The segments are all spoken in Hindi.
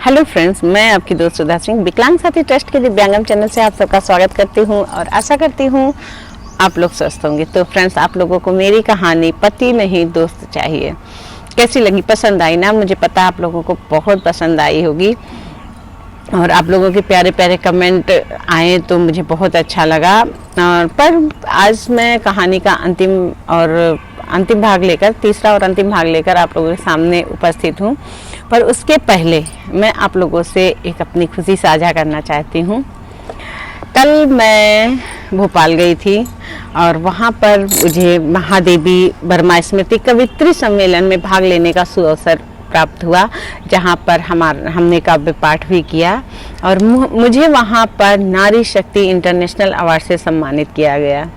हेलो फ्रेंड्स, मैं आपकी दोस्त सुधा सिंह विकलांग साथी ट्रस्ट के दिव्यांगम चैनल से आप सबका स्वागत करती हूं और आशा करती हूं आप लोग स्वस्थ होंगे। तो फ्रेंड्स, आप लोगों को मेरी कहानी पति नहीं दोस्त चाहिए कैसी लगी, पसंद आई ना? मुझे पता आप लोगों को बहुत पसंद आई होगी और आप लोगों के प्यारे प्यारे कमेंट आए तो मुझे बहुत अच्छा लगा। पर आज मैं कहानी का अंतिम भाग लेकर, तीसरा और अंतिम भाग लेकर आप लोगों के सामने उपस्थित हूँ। पर उसके पहले मैं आप लोगों से एक अपनी खुशी साझा करना चाहती हूँ। कल मैं भोपाल गई थी और वहाँ पर मुझे महादेवी वर्मा स्मृति कवित्री सम्मेलन में भाग लेने का सुअवसर प्राप्त हुआ, जहाँ पर हमने काव्य पाठ भी किया और मुझे वहाँ पर नारी शक्ति इंटरनेशनल अवार्ड से सम्मानित किया गया।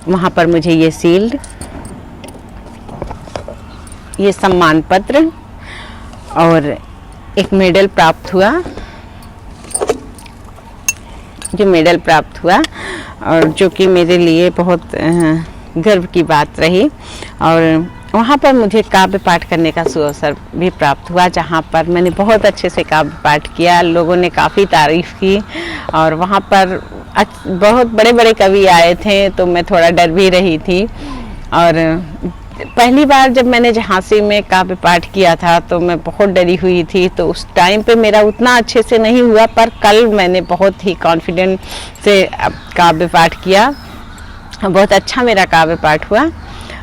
वहाँ पर मुझे ये शील्ड, ये सम्मान पत्र और एक मेडल प्राप्त हुआ, जो मेडल प्राप्त हुआ और जो कि मेरे लिए बहुत गर्व की बात रही। और वहाँ पर मुझे काव्य पाठ करने का सुअवसर भी प्राप्त हुआ, जहाँ पर मैंने बहुत अच्छे से काव्य पाठ किया। लोगों ने काफ़ी तारीफ़ की और वहाँ पर बहुत बड़े बड़े कवि आए थे, तो मैं थोड़ा डर भी रही थी। और पहली बार जब मैंने झांसी में काव्य पाठ किया था तो मैं बहुत डरी हुई थी, तो उस टाइम पे मेरा उतना अच्छे से नहीं हुआ। पर कल मैंने बहुत ही कॉन्फिडेंट से काव्य पाठ किया, बहुत अच्छा मेरा काव्य पाठ हुआ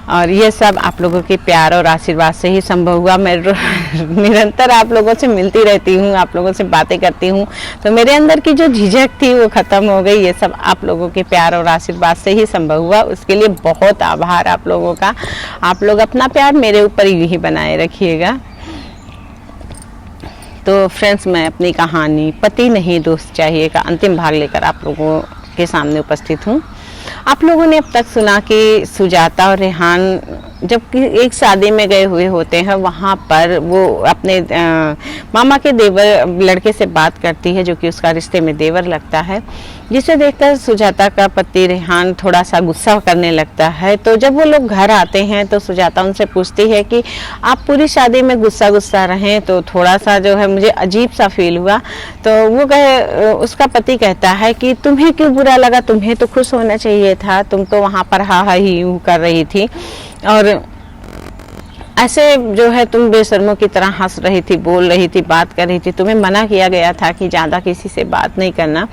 और ये सब आप लोगों के प्यार और आशीर्वाद से ही संभव हुआ। मैं निरंतर आप लोगों से मिलती रहती हूँ, आप लोगों से बातें करती हूँ, तो मेरे अंदर की जो झिझक थी वो ख़त्म हो गई। ये सब आप लोगों के प्यार और आशीर्वाद से ही संभव हुआ, उसके लिए बहुत आभार आप लोगों का। आप लोग अपना प्यार मेरे ऊपर ही बनाए रखिएगा। तो फ्रेंड्स, मैं अपनी कहानी पति नहीं दोस्त चाहिए का अंतिम भाग लेकर आप लोगों के सामने उपस्थित हूँ। आप लोगों ने अब तक सुना कि सुजाता और रेहान जब एक शादी में गए हुए होते हैं, वहाँ पर वो अपने मामा के देवर लड़के से बात करती है, जो कि उसका रिश्ते में देवर लगता है, जिसे देखकर सुजाता का पति रेहान थोड़ा सा गुस्सा करने लगता है। तो जब वो लोग घर आते हैं तो सुजाता उनसे पूछती है कि आप पूरी शादी में गुस्सा रहें, तो थोड़ा सा जो है मुझे अजीब सा फील हुआ। तो वो उसका पति कहता है कि तुम्हें क्यों बुरा लगा, तुम्हें तो खुश होना चाहिए था, तुम तो वहाँ पर हा हा ही यूँ कर रही थी और ऐसे जो है तुम बेशर्मों की तरह हंस रही थी, बोल रही थी, बात कर रही थी, तुम्हें मना किया गया था कि ज़्यादा किसी से बात नहीं करना।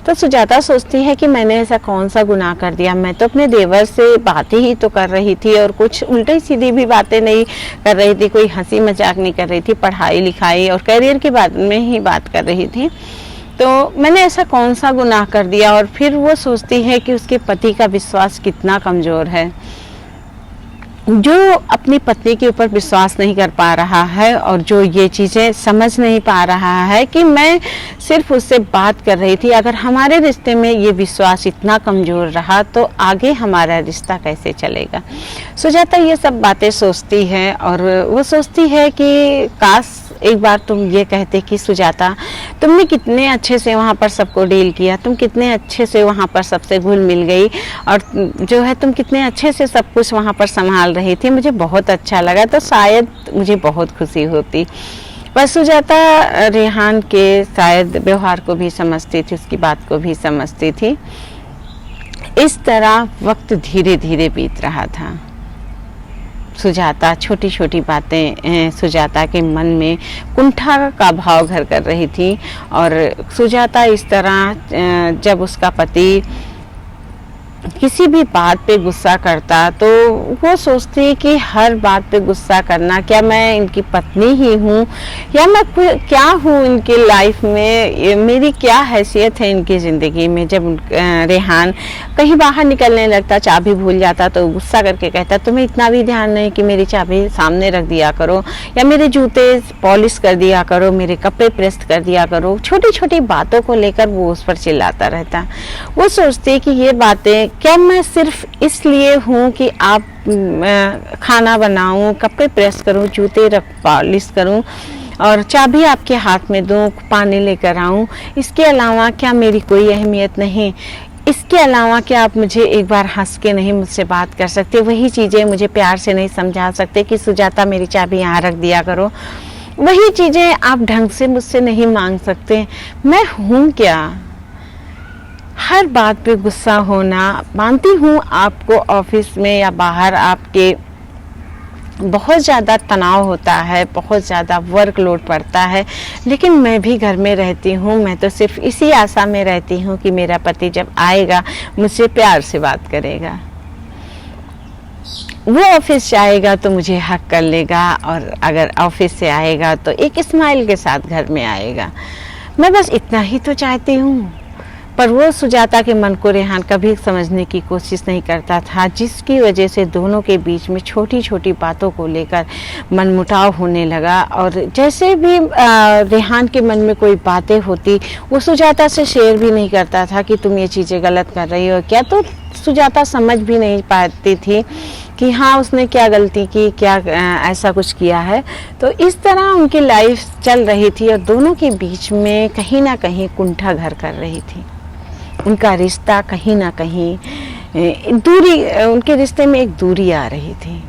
तो सुजाता सोचती है कि मैंने ऐसा कौन सा गुनाह कर दिया, मैं तो अपने देवर से बातें ही तो कर रही थी और कुछ उल्टी सीधी भी बातें नहीं कर रही थी, कोई हंसी मजाक नहीं कर रही थी, पढ़ाई लिखाई और करियर के बारे में ही बात कर रही थी। तो मैंने ऐसा कौन सा गुनाह कर दिया। और फिर वो सोचती है कि उसके पति का विश्वास कितना कमज़ोर है, जो अपनी पत्नी के ऊपर विश्वास नहीं कर पा रहा है और जो ये चीज़ें समझ नहीं पा रहा है कि मैं सिर्फ उससे बात कर रही थी। अगर हमारे रिश्ते में ये विश्वास इतना कमज़ोर रहा तो आगे हमारा रिश्ता कैसे चलेगा। सुजाता ये सब बातें सोचती है और वो सोचती है कि काश एक बार तुम ये कहते कि सुजाता, तुमने कितने अच्छे से वहाँ पर सबको डील किया, तुम कितने अच्छे से वहाँ पर सबसे घुल मिल गई और जो है तुम कितने अच्छे से सब कुछ वहाँ पर संभाल रही थी, मुझे बहुत अच्छा लगा, तो शायद मुझे बहुत खुशी होती। पर सुजाता रेहान के शायद व्यवहार को भी समझती थी, उसकी बात को भी समझती थी। इस तरह वक्त धीरे धीरे बीत रहा था। सुजाता छोटी छोटी बातें सुजाता के मन में कुंठा का भाव घर कर रही थी और सुजाता इस तरह जब उसका पति किसी भी बात पे गुस्सा करता तो वो सोचती कि हर बात पे गुस्सा करना, क्या मैं इनकी पत्नी ही हूँ या मैं क्या हूँ इनकी लाइफ में, मेरी क्या हैसियत है इनकी ज़िंदगी में। जब रेहान कहीं बाहर निकलने लगता, चाबी भूल जाता, तो गुस्सा करके कहता तुम्हें इतना भी ध्यान नहीं कि मेरी चाबी सामने रख दिया करो या मेरे जूते पॉलिश कर दिया करो, मेरे कपड़े प्रेस कर दिया करो। छोटी छोटी बातों को लेकर वो उस पर चिल्लाता रहता। वो सोचती कि ये बातें क्या मैं सिर्फ इसलिए हूँ कि आप खाना बनाऊँ, कपड़े प्रेस करूँ, जूते पॉलिश करूँ और चाबी आपके हाथ में दूँ, पानी लेकर आऊँ, इसके अलावा क्या मेरी कोई अहमियत नहीं? इसके अलावा क्या आप मुझे एक बार हंस के नहीं मुझसे बात कर सकते? वही चीज़ें मुझे प्यार से नहीं समझा सकते कि सुजाता मेरी चाबी यहाँ रख दिया करो। वही चीजें आप ढंग से मुझसे नहीं मांग सकते। मैं हूं क्या? हर बात पे गुस्सा होना। मानती हूँ आपको ऑफिस में या बाहर आपके बहुत ज़्यादा तनाव होता है, बहुत ज़्यादा वर्कलोड पड़ता है, लेकिन मैं भी घर में रहती हूँ। मैं तो सिर्फ इसी आशा में रहती हूँ कि मेरा पति जब आएगा मुझसे प्यार से बात करेगा, वो ऑफिस जाएगा तो मुझे हक कर लेगा, और अगर ऑफिस से आएगा तो एक स्माइल के साथ घर में आएगा। मैं बस इतना ही तो चाहती हूँ। पर वो सुजाता के मन को रेहान कभी समझने की कोशिश नहीं करता था, जिसकी वजह से दोनों के बीच में छोटी छोटी बातों को लेकर मनमुटाव होने लगा। और जैसे भी रेहान के मन में कोई बातें होती, वो सुजाता से शेयर भी नहीं करता था कि तुम ये चीज़ें गलत कर रही हो क्या। तो सुजाता समझ भी नहीं पाती थी कि हाँ उसने क्या गलती की, क्या ऐसा कुछ किया है। तो इस तरह उनकी लाइफ चल रही थी और दोनों के बीच में कहीं ना कहीं कुंठा घर कर रही थी। उनका रिश्ता कहीं ना कहीं दूरी, उनके रिश्ते में एक दूरी आ रही थी।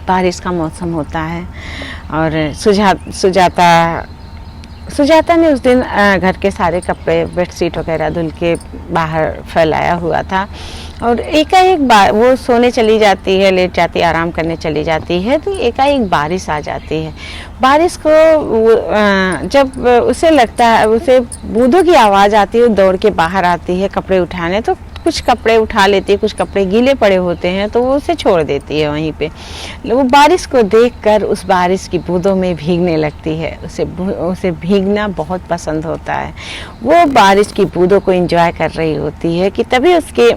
बारिश का मौसम होता है और सुजाता ने उस दिन घर के सारे कपड़े, बेडशीट वगैरह धुल के बाहर फैलाया हुआ था, और एकाएक वो सोने चली जाती है, लेट जाती है, आराम करने चली जाती है, तो एकाएक बारिश आ जाती है। बारिश को जब उसे लगता है, उसे बूंदों की आवाज़ आती है, वो दौड़ के बाहर आती है कपड़े उठाने। तो कुछ कपड़े उठा लेती है, कुछ कपड़े गीले पड़े होते हैं तो वो उसे छोड़ देती है वहीं पे। वो बारिश को देखकर उस बारिश की बूंदों में भीगने लगती है। उसे भीगना बहुत पसंद होता है। वो बारिश की बूंदों को एंजॉय कर रही होती है कि तभी उसके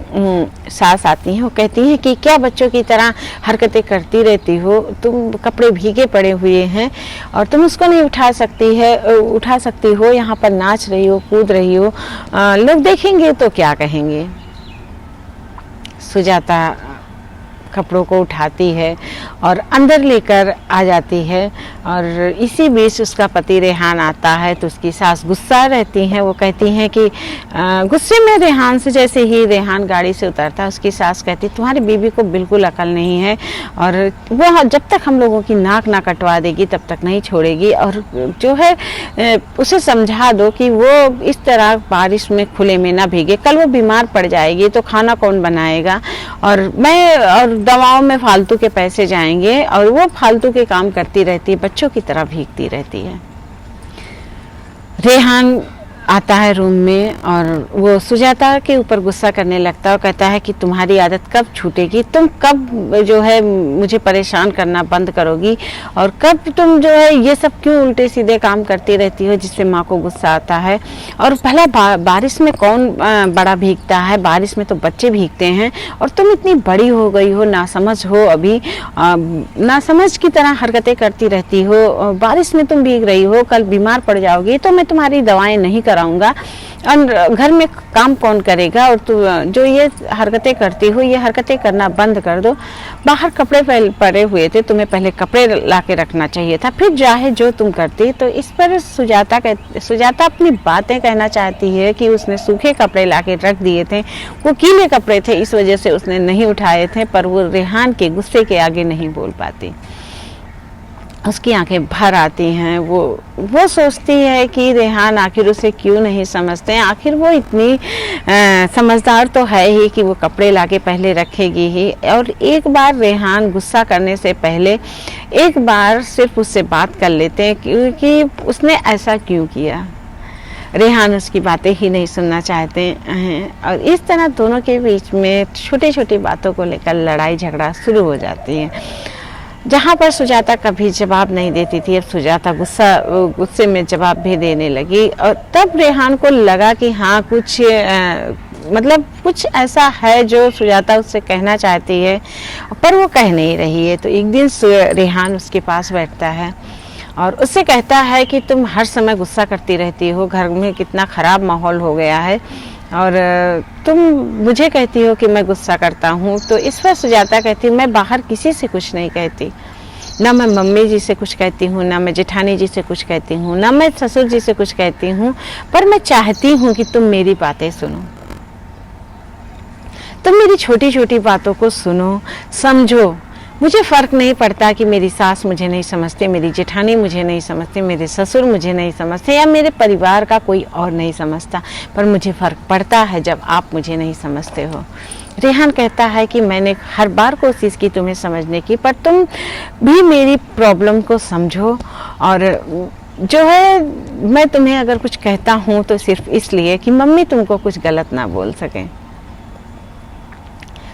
सास आती हैं। वो कहती हैं कि क्या बच्चों की तरह हरकतें करती रहती हो, तुम कपड़े भीगे पड़े हुए हैं और तुम उसको नहीं उठा सकती हो, यहाँ पर नाच रही हो, कूद रही हो, लोग देखेंगे तो क्या कहेंगे। सुजाता कपड़ों को उठाती है और अंदर लेकर आ जाती है, और इसी बीच उसका पति रेहान आता है। तो उसकी सास गुस्सा रहती हैं। वो कहती हैं कि गुस्से में रेहान से, जैसे ही रेहान गाड़ी से उतरता है, उसकी सास कहती तुम्हारी बीवी को बिल्कुल अकल नहीं है, और वो जब तक हम लोगों की नाक ना कटवा देगी तब तक नहीं छोड़ेगी, और जो है उसे समझा दो कि वो इस तरह बारिश में खुले में ना भीगे, कल वो बीमार पड़ जाएगी तो खाना कौन बनाएगा, और दवाओं में फालतू के पैसे जाएंगे, और वो फालतू के काम करती रहती है, बच्चों की तरह भीगती रहती है। रेहान आता है रूम में और वो सुजाता के ऊपर गुस्सा करने लगता है और कहता है कि तुम्हारी आदत कब छूटेगी, तुम कब जो है मुझे परेशान करना बंद करोगी, और कब तुम जो है ये सब क्यों उल्टे सीधे काम करती रहती हो, जिससे माँ को गुस्सा आता है। और भला बारिश में कौन बड़ा भीगता है, बारिश में तो बच्चे भीगते हैं, और तुम इतनी बड़ी हो गई हो, नासमझ हो, अभी नासमझ की तरह हरकतें करती रहती हो, बारिश में तुम भीग रही हो, कल बीमार पड़ जाओगी तो मैं तुम्हारी दवाएं नहीं कराऊंगा, और घर में काम कौन करेगा, और तू जो ये हरकतें करती हो, ये हरकतें करना बंद कर दो। बाहर कपड़े पड़े हुए थे, तुम्हें पहले कपड़े ला के रखना चाहिए था, फिर चाहे जो तुम करती। तो इस पर सुजाता अपनी बातें कहना चाहती है कि उसने सूखे कपड़े ला के रख दिए थे, वो गीले कपड़े थे, इस वजह से उसने नहीं उठाए थे, पर वो रेहान के गुस्से के आगे नहीं बोल पाती। उसकी आंखें भर आती हैं। वो सोचती है कि रेहान आखिर उसे क्यों नहीं समझते हैं, आखिर वो इतनी समझदार तो है ही कि वो कपड़े लाके पहले रखेगी ही। और एक बार रेहान गुस्सा करने से पहले एक बार सिर्फ उससे बात कर लेते हैं क्योंकि उसने ऐसा क्यों किया। रेहान उसकी बातें ही नहीं सुनना चाहते हैं, और इस तरह दोनों के बीच में छोटी छोटी बातों को लेकर लड़ाई झगड़ा शुरू हो जाती है, जहाँ पर सुजाता कभी जवाब नहीं देती थी, अब सुजाता गुस्से में जवाब भी देने लगी। और तब रेहान को लगा कि हाँ कुछ मतलब कुछ ऐसा है जो सुजाता उससे कहना चाहती है, पर वो कह नहीं रही है। तो एक दिन रेहान उसके पास बैठता है और उससे कहता है कि तुम हर समय गुस्सा करती रहती हो, घर में कितना ख़राब माहौल हो गया है, और तुम मुझे कहती हो कि मैं गुस्सा करता हूँ। तो इस पर सुजाता कहती मैं बाहर किसी से कुछ नहीं कहती, ना मैं मम्मी जी से कुछ कहती हूँ, ना मैं जेठानी जी से कुछ कहती हूँ, ना मैं ससुर जी से कुछ कहती हूँ, पर मैं चाहती हूँ कि तुम मेरी बातें सुनो, तुम मेरी छोटी छोटी बातों को सुनो, समझो। मुझे फ़र्क नहीं पड़ता कि मेरी सास मुझे नहीं समझते, मेरी जेठानी मुझे नहीं समझते, मेरे ससुर मुझे नहीं समझते या मेरे परिवार का कोई और नहीं समझता, पर मुझे फ़र्क पड़ता है जब आप मुझे नहीं समझते हो। रेहान कहता है कि मैंने हर बार कोशिश की तुम्हें समझने की, पर तुम भी मेरी प्रॉब्लम को समझो, और जो है मैं तुम्हें अगर कुछ कहता हूँ तो सिर्फ इसलिए कि मम्मी तुमको कुछ गलत ना बोल सकें।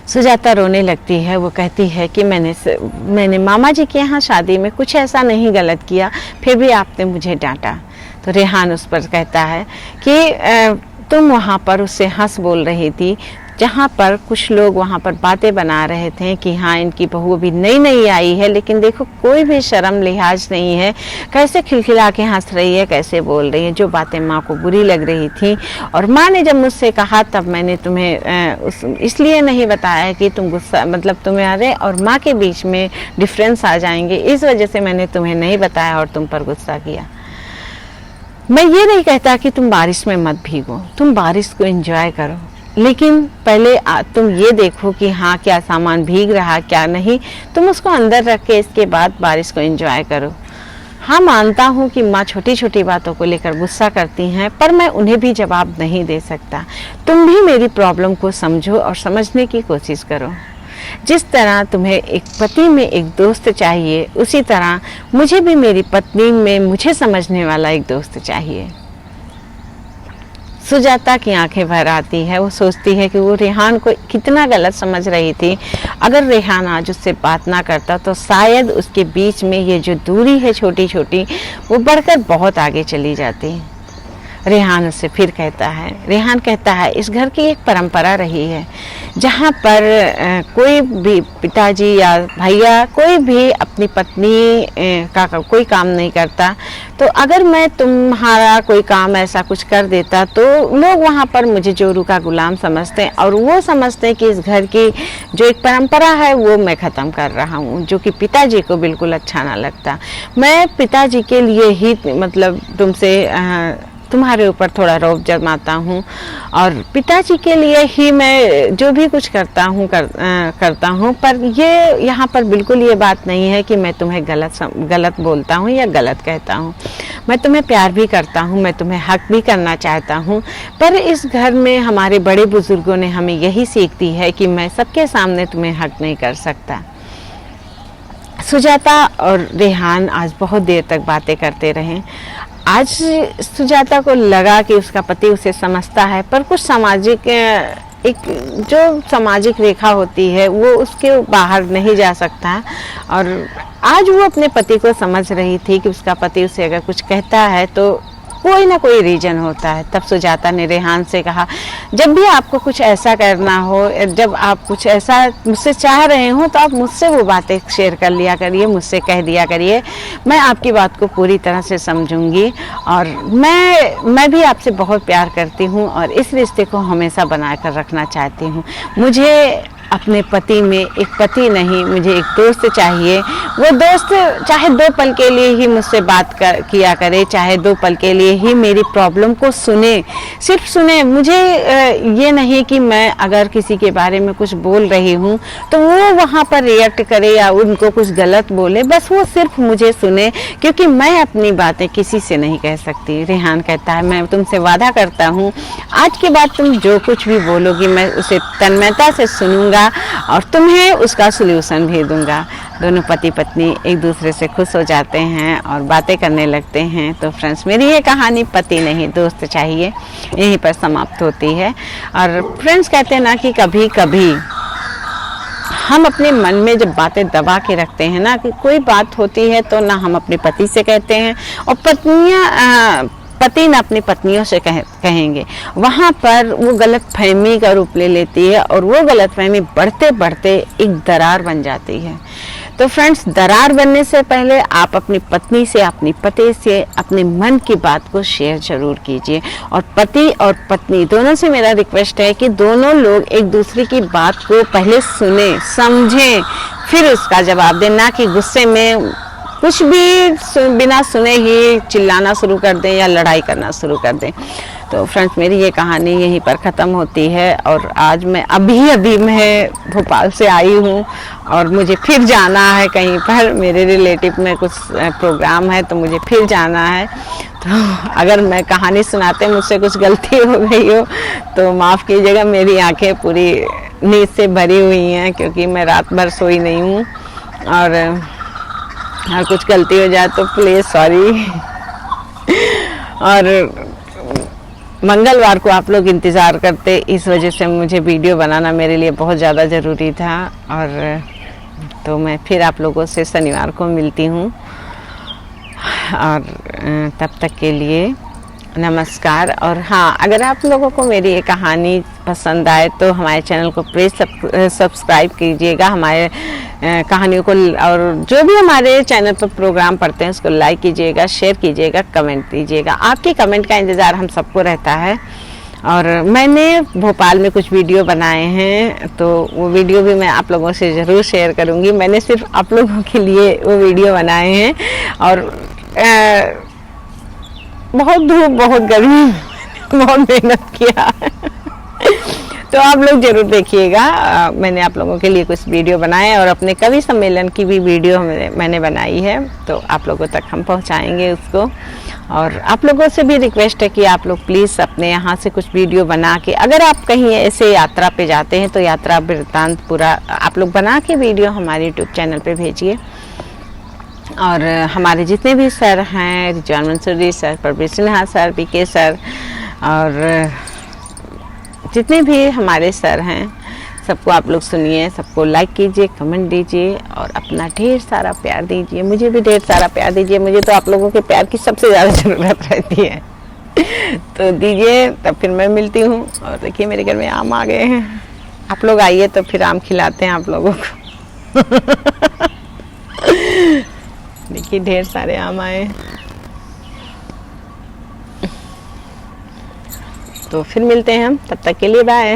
सुजाता रोने लगती है। वो कहती है कि मैंने मामा जी के यहाँ शादी में कुछ ऐसा नहीं गलत किया, फिर भी आपने मुझे डांटा। तो रेहान उस पर कहता है कि तुम वहाँ पर उससे हंस बोल रही थी, जहाँ पर कुछ लोग वहाँ पर बातें बना रहे थे कि हाँ इनकी बहू अभी नई नई आई है, लेकिन देखो कोई भी शर्म लिहाज नहीं है, कैसे खिलखिला के हंस रही है, कैसे बोल रही है। जो बातें माँ को बुरी लग रही थी, और माँ ने जब मुझसे कहा तब मैंने तुम्हें इसलिए नहीं बताया कि तुम गुस्सा मतलब तुम्हारे और माँ के बीच में डिफरेंस आ जाएंगे, इस वजह से मैंने तुम्हें नहीं बताया और तुम पर गुस्सा किया। मैं ये नहीं कहता कि तुम बारिश में मत भीगो, तुम बारिश को एंजॉय करो, लेकिन पहले तुम ये देखो कि हाँ क्या सामान भीग रहा क्या नहीं, तुम उसको अंदर रख के इसके बाद बारिश को एंजॉय करो। हाँ मानता हूँ कि माँ छोटी छोटी बातों को लेकर गुस्सा करती हैं, पर मैं उन्हें भी जवाब नहीं दे सकता। तुम भी मेरी प्रॉब्लम को समझो और समझने की कोशिश करो। जिस तरह तुम्हें एक पति में एक दोस्त चाहिए, उसी तरह मुझे भी मेरी पत्नी में मुझे समझने वाला एक दोस्त चाहिए। सुजाता की आंखें भर आती है। वो सोचती है कि वो रेहान को कितना गलत समझ रही थी। अगर रेहान आज उससे बात ना करता तो शायद उसके बीच में ये जो दूरी है छोटी छोटी, वो बढ़कर बहुत आगे चली जाती। रेहान उससे फिर कहता है, रेहान कहता है इस घर की एक परंपरा रही है जहाँ पर कोई भी पिताजी या भैया कोई भी अपनी पत्नी का कोई काम नहीं करता, तो अगर मैं तुम्हारा कोई काम ऐसा कुछ कर देता तो लोग वहाँ पर मुझे जोरू का गुलाम समझते हैं, और वो समझते हैं कि इस घर की जो एक परंपरा है वो मैं ख़त्म कर रहा हूँ, जो कि पिताजी को बिल्कुल अच्छा ना लगता। मैं पिताजी के लिए ही मतलब तुम्हारे ऊपर थोड़ा रौब जमाता हूँ, और पिताजी के लिए ही मैं जो भी कुछ करता हूँ, पर ये यहाँ पर बिल्कुल ये बात नहीं है कि मैं तुम्हें गलत बोलता हूँ या गलत कहता हूँ। मैं तुम्हें प्यार भी करता हूँ, मैं तुम्हें हक भी करना चाहता हूँ, पर इस घर में हमारे बड़े बुजुर्गों ने हमें यही सीख दी है कि मैं सबके सामने तुम्हें हक नहीं कर सकता। सुजाता और रेहान आज बहुत देर तक बातें करते रहे। आज सुजाता को लगा कि उसका पति उसे समझता है, पर कुछ सामाजिक रेखा होती है वो उसके बाहर नहीं जा सकता, और आज वो अपने पति को समझ रही थी कि उसका पति उसे अगर कुछ कहता है तो कोई ना कोई रीजन होता है। तब सुजाता ने रेहान से कहा, जब भी आपको कुछ ऐसा करना हो, जब आप कुछ ऐसा मुझसे चाह रहे हो तो आप मुझसे वो बातें शेयर कर लिया करिए, मुझसे कह दिया करिए, मैं आपकी बात को पूरी तरह से समझूंगी, और मैं भी आपसे बहुत प्यार करती हूँ और इस रिश्ते को हमेशा बनाकर रखना चाहती हूँ। मुझे अपने पति में एक पति नहीं, मुझे एक दोस्त चाहिए। वो दोस्त चाहे 2 पल के लिए ही मुझसे बात किया करे, चाहे 2 पल के लिए ही मेरी प्रॉब्लम को सुने, सिर्फ सुने। मुझे ये नहीं कि मैं अगर किसी के बारे में कुछ बोल रही हूँ तो वो वहाँ पर रिएक्ट करे या उनको कुछ गलत बोले, बस वो सिर्फ मुझे सुने, क्योंकि मैं अपनी बातें किसी से नहीं कह सकती। रेहान कहता है, मैं तुमसे वादा करता हूँ आज के बाद तुम जो कुछ भी बोलोगी मैं उसे तन्मयता से सुनूंगा और तुम्हें उसका सलूशन भी दूंगा। दोनों पति पत्नी एक दूसरे से खुश हो जाते हैं और बातें करने लगते हैं। तो फ्रेंड्स, मेरी ये कहानी पति नहीं दोस्त चाहिए यहीं पर समाप्त होती है। और फ्रेंड्स कहते हैं ना कि कभी कभी हम अपने मन में जब बातें दबा के रखते हैं ना, कि कोई बात होती है तो ना हम अपने पति से कहते हैं और पति न अपनी पत्नियों से कहेंगे, वहाँ पर वो गलत फहमी का रूप ले लेती है और वो गलत फहमी बढ़ते बढ़ते एक दरार बन जाती है। तो फ्रेंड्स, दरार बनने से पहले आप अपनी पत्नी से, अपनी पति से अपने मन की बात को शेयर जरूर कीजिए। और पति और पत्नी दोनों से मेरा रिक्वेस्ट है कि दोनों लोग एक दूसरे की बात को पहले सुने, समझें, फिर उसका जवाब दें, ना कि गुस्से में कुछ भी बिना सुने ही चिल्लाना शुरू कर दें या लड़ाई करना शुरू कर दें। तो फ्रेंड्स, मेरी ये कहानी यहीं पर ख़त्म होती है और आज मैं अभी मैं भोपाल से आई हूँ और मुझे फिर जाना है कहीं पर, मेरे रिलेटिव में कुछ प्रोग्राम है तो मुझे फिर जाना है। तो अगर मैं कहानी सुनाते मुझसे कुछ गलती हो गई हो तो माफ़ कीजिएगा, मेरी आंखें पूरी नींद से भरी हुई हैं क्योंकि मैं रात भर सोई नहीं हूँ और कुछ गलती हो जाए तो प्लीज़ सॉरी। और मंगलवार को आप लोग इंतज़ार करते, इस वजह से मुझे वीडियो बनाना मेरे लिए बहुत ज़्यादा ज़रूरी था। और तो मैं फिर आप लोगों से शनिवार को मिलती हूँ और तब तक के लिए नमस्कार। और हाँ, अगर आप लोगों को मेरी ये कहानी पसंद आए तो हमारे चैनल को प्लीज़ सब्सक्राइब कीजिएगा, हमारे कहानियों को, और जो भी हमारे चैनल पर प्रोग्राम पढ़ते हैं उसको लाइक कीजिएगा, शेयर कीजिएगा, कमेंट दीजिएगा। आपके कमेंट का इंतज़ार हम सबको रहता है। और मैंने भोपाल में कुछ वीडियो बनाए हैं तो वो वीडियो भी मैं आप लोगों से ज़रूर शेयर करूँगी। मैंने सिर्फ आप लोगों के लिए वो वीडियो बनाए हैं और बहुत धूप, बहुत गर्मी, बहुत मेहनत किया तो आप लोग जरूर देखिएगा। मैंने आप लोगों के लिए कुछ वीडियो बनाए और अपने कवि सम्मेलन की भी वीडियो मैंने बनाई है, तो आप लोगों तक हम पहुंचाएंगे उसको। और आप लोगों से भी रिक्वेस्ट है कि आप लोग प्लीज़ अपने यहाँ से कुछ वीडियो बना के, अगर आप कहीं ऐसे यात्रा पे जाते हैं तो यात्रा वृत्तांत पूरा आप लोग बना के वीडियो हमारे यूट्यूब चैनल पे भेजिए। और हमारे जितने भी सर हैं, Rizwan Mansoori sir, Parvez Sinha sir, PK sir, और जितने भी हमारे सर हैं, सबको आप लोग सुनिए, सबको लाइक कीजिए, कमेंट दीजिए और अपना ढेर सारा प्यार दीजिए। मुझे भी ढेर सारा प्यार दीजिए, मुझे तो आप लोगों के प्यार की सबसे ज़्यादा ज़रूरत रहती है तो दीजिए, तब फिर मैं मिलती हूँ। और देखिए मेरे घर में आम आ गए हैं, आप लोग आइए तो फिर आम खिलाते हैं आप लोगों को देखिए ढेर सारे आम आए। तो फिर मिलते हैं हम, तब तक के लिए बाय।